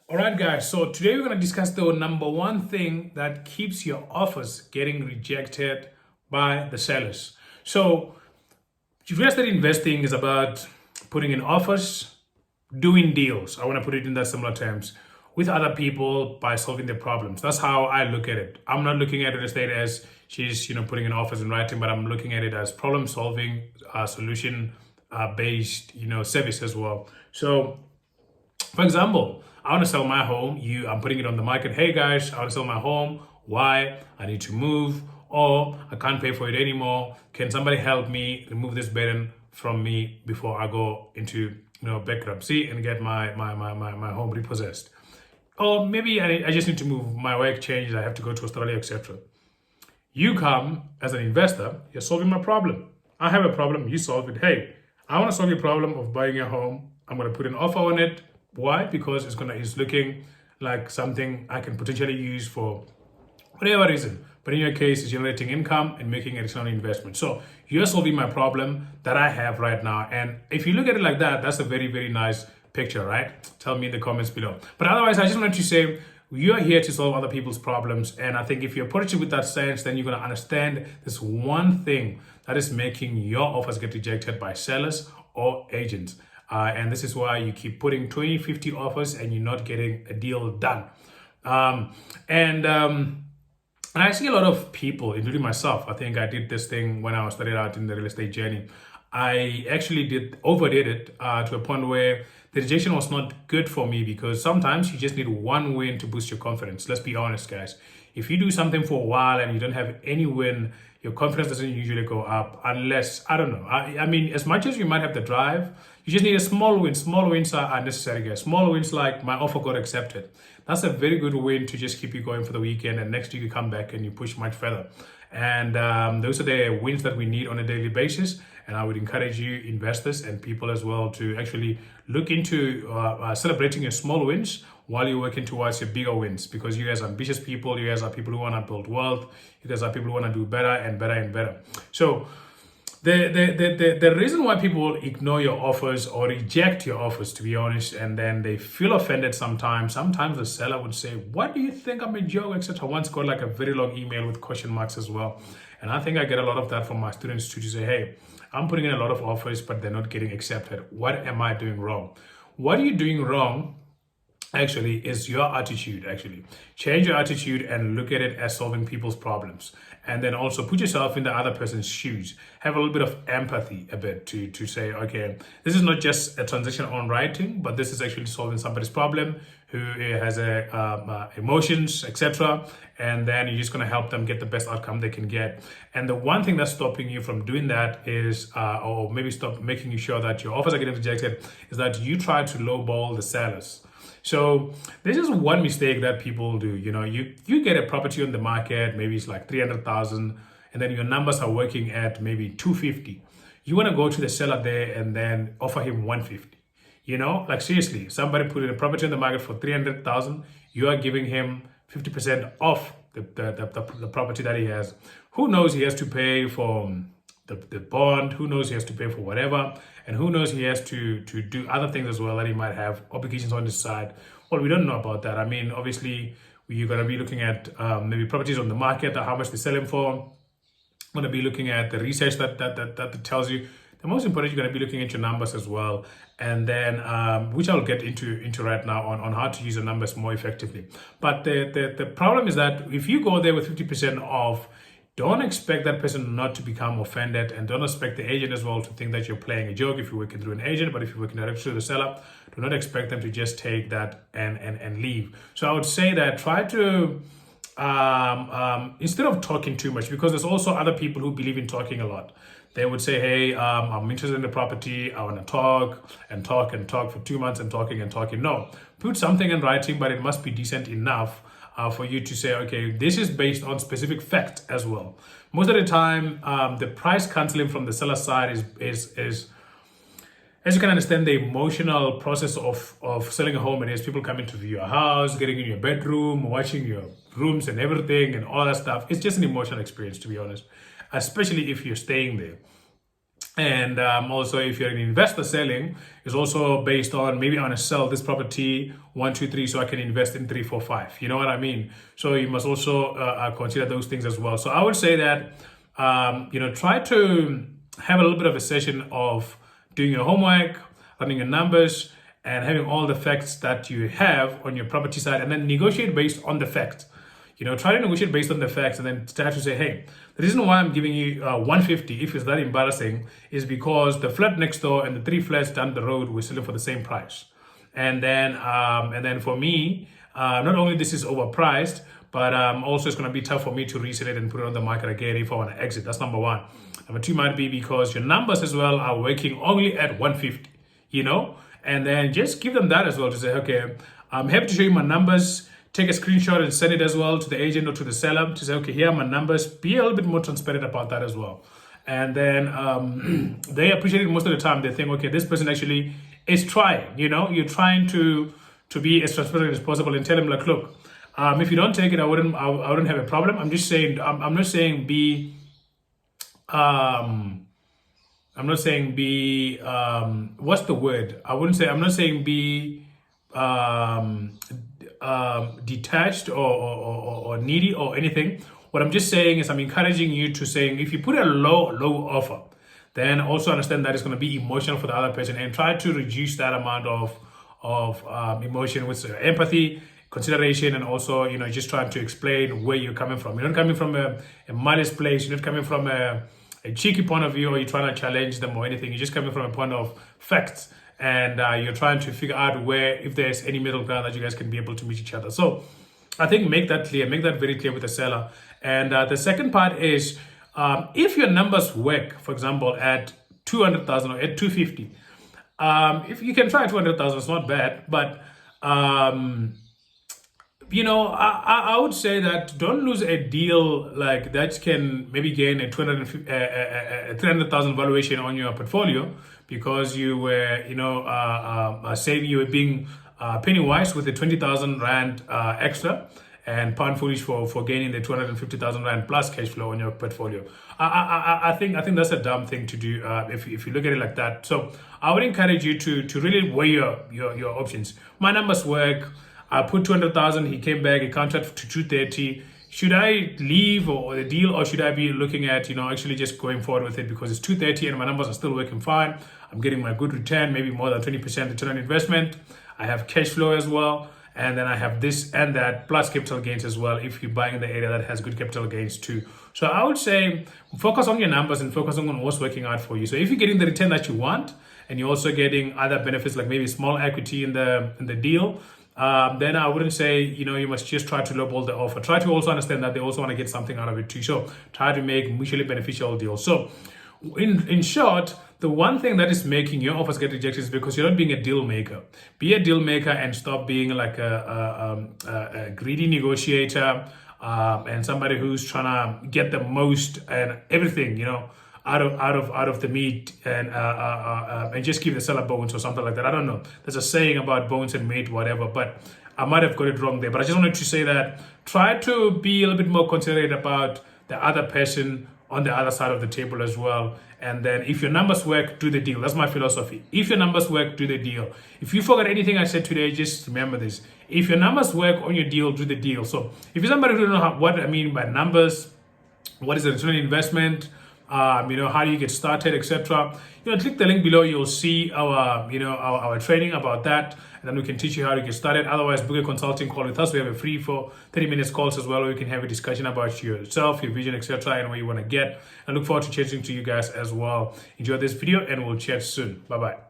All right, guys. So today we're going to discuss the number one thing that keeps your offers getting rejected by the sellers. So, real estate investing is about putting in offers, doing deals. I want to put it in that similar terms with other people by solving their problems. That's how I look at it. I'm not looking at real estate as she's putting in offers and writing, but I'm looking at it as problem solving, solution based service as well. So for example, I want to sell my home. I'm putting it on the market. Hey guys, I want to sell my home. Why? I need to move, or I can't pay for it anymore. Can somebody help me remove this burden from me before I go into bankruptcy and get my home repossessed? Or maybe I just need to move. My work changed. I have to go to Australia, etc. You come as an investor. You're solving my problem. I have a problem. You solve it. Hey, I want to solve your problem of buying a home. I'm going to put an offer on it. Why? Because it's looking like something I can potentially use for whatever reason. But in your case, it's generating income and making additional investment. So you're solving my problem that I have right now. And if you look at it like that, that's a very, very nice picture, right? Tell me in the comments below. But otherwise, I just wanted to say, you're here to solve other people's problems. And I think if you approach it with that sense, then you're going to understand this one thing that is making your offers get rejected by sellers or agents. And this is why you keep putting 20, 50 offers and you're not getting a deal done. And I see a lot of people, including myself. I think I did this thing when I was started out in the real estate journey. I actually overdid it to a point where the rejection was not good for me, because sometimes you just need one win to boost your confidence. Let's be honest, guys. If you do something for a while and you don't have any win, your confidence doesn't usually go up unless, I don't know. I mean, as much as you might have the drive, you just need a small win. Small wins are necessary, guys. Small wins like my offer got accepted. That's a very good win to just keep you going for the weekend, and next week you come back and you push much further. And those are the wins that we need on a daily basis. And I would encourage you, investors and people as well, to actually look into celebrating your small wins while you're working towards your bigger wins, because you guys are ambitious people. You guys are people who want to build wealth. You guys are people who want to do better and better and better. So the reason why people ignore your offers or reject your offers, to be honest, and then they feel offended sometimes. Sometimes the seller would say, "What do you think? I'm a joke," etc. I once got like a very long email with question marks as well. And I think I get a lot of that from my students too, to say, "Hey, I'm putting in a lot of offers, but they're not getting accepted. What am I doing wrong?" What are you doing wrong? Actually, is your attitude. Actually change your attitude and look at it as solving people's problems, and then also put yourself in the other person's shoes. Have a little bit of empathy, a bit, to say, okay, this is not just a transaction on writing, but this is actually solving somebody's problem who has emotions, etc. And then you're just going to help them get the best outcome they can get. And the one thing that's stopping you from doing that is or maybe stop making you sure that your offers are getting rejected, is that you try to lowball the sellers. So this is one mistake that people do. You get a property on the market, maybe it's like 300,000, and then your numbers are working at maybe 250. You want to go to the seller there and then offer him 150. Like seriously, somebody put in a property on the market for 300,000. You are giving him 50% off the property that he has. Who knows, he has to pay for the bond, who knows, he has to pay for whatever, and who knows, he has to do other things as well, that he might have obligations on his side. Well, we don't know about that. I mean, obviously you're going to be looking at maybe properties on the market, how much they sell them for. Going to be looking at the research that tells you. The most important, you're going to be looking at your numbers as well, and then which I'll get into right now on how to use your numbers more effectively. But the problem is that if you go there with 50% off, don't expect that person not to become offended, and don't expect the agent as well to think that you're playing a joke if you're working through an agent. But if you're working directly through the seller, do not expect them to just take that and leave. So I would say that try to instead of talking too much, because there's also other people who believe in talking a lot. They would say, "Hey, I'm interested in the property. I want to talk and talk and talk for 2 months and talking and talking." No, put something in writing, but it must be decent enough for you to say, okay, this is based on specific fact as well. Most of the time, the price counseling from the seller side is as you can understand, the emotional process of selling a home. It is people coming to view your house, getting in your bedroom, watching your rooms and everything and all that stuff. It's just an emotional experience, to be honest, especially if you're staying there. And also, if you're an investor selling, it's also based on maybe I want to sell this property 1, 2, 3, so I can invest in 3, 4, 5. You know what I mean? So you must also consider those things as well. So I would say that try to have a little bit of a session of doing your homework, running your numbers, and having all the facts that you have on your property side, and then negotiate based on the facts. Try to negotiate based on the facts, and then start to say, hey, the reason why I'm giving you 150, if it's that embarrassing, is because the flat next door and the 3 flats down the road we're selling for the same price. And then for me, not only this is overpriced, but also it's going to be tough for me to resell it and put it on the market again if I want to exit. That's number one. Number two might be because your numbers as well are working only at 150, and then just give them that as well to say, okay, I'm happy to show you my numbers. Take a screenshot and send it as well to the agent or to the seller to say, okay, here are my numbers. Be a little bit more transparent about that as well. And then they appreciate it most of the time. They think, okay, this person actually is trying, you're trying to be as transparent as possible and tell them like, look, if you don't take it, I wouldn't have a problem. I'm just saying, I'm not saying be, what's the word? I'm not saying be, detached or needy or anything. What I'm just saying is I'm encouraging you to saying if you put a low offer, then also understand that it's going to be emotional for the other person, and try to reduce that amount of emotion with empathy, consideration, and also just trying to explain where you're coming from. You're not coming from a modest place. You're not coming from a cheeky point of view, or you're trying to challenge them or anything. You're just coming from a point of facts, and you're trying to figure out where, if there's any middle ground that you guys can be able to meet each other. So I think make that very clear with the seller. And the second part is, if your numbers work, for example, at 200,000 or at 250, if you can try 200,000, it's not bad, but I would say that don't lose a deal like that can maybe gain a 300,000 valuation on your portfolio because you were, say you were being penny wise with the 20,000 Rand extra and pound foolish for gaining the 250,000 Rand plus cash flow on your portfolio. I think that's a dumb thing to do if you look at it like that. So I would encourage you to really weigh your options. My numbers work. I put 200,000, he came back, he contracted to 230. Should I leave or the deal, or should I be looking at, actually just going forward with it because it's 230 and my numbers are still working fine. I'm getting my good return, maybe more than 20% return on investment. I have cash flow as well. And then I have this and that plus capital gains as well if you're buying in the area that has good capital gains too. So I would say focus on your numbers and focusing on what's working out for you. So if you're getting the return that you want and you're also getting other benefits like maybe small equity in the deal, then I wouldn't say, you must just try to lowball the offer. Try to also understand that they also want to get something out of it too. So try to make mutually beneficial deals. So in short, the one thing that is making your offers get rejected is because you're not being a deal maker. Be a deal maker and stop being like a greedy negotiator and somebody who's trying to get the most and everything, out of the meat and just give the seller bones or something like that. I don't know. There's a saying about bones and meat, whatever, but I might have got it wrong there. But I just wanted to say that try to be a little bit more considerate about the other person on the other side of the table as well. And then if your numbers work, do the deal. That's my philosophy. If your numbers work, do the deal. If you forgot anything I said today, just remember this. If your numbers work on your deal, do the deal. So if you're somebody who don't know what I mean by numbers, what is a return on investment, how do you get started, etc. Click the link below. You'll see our training about that, and then we can teach you how to get started. Otherwise, book a consulting call with us. We have a free for 30 minutes calls as well, where we can have a discussion about yourself, your vision, etc., and where you want to get. I look forward to chatting to you guys as well. Enjoy this video, and we'll chat soon. Bye bye.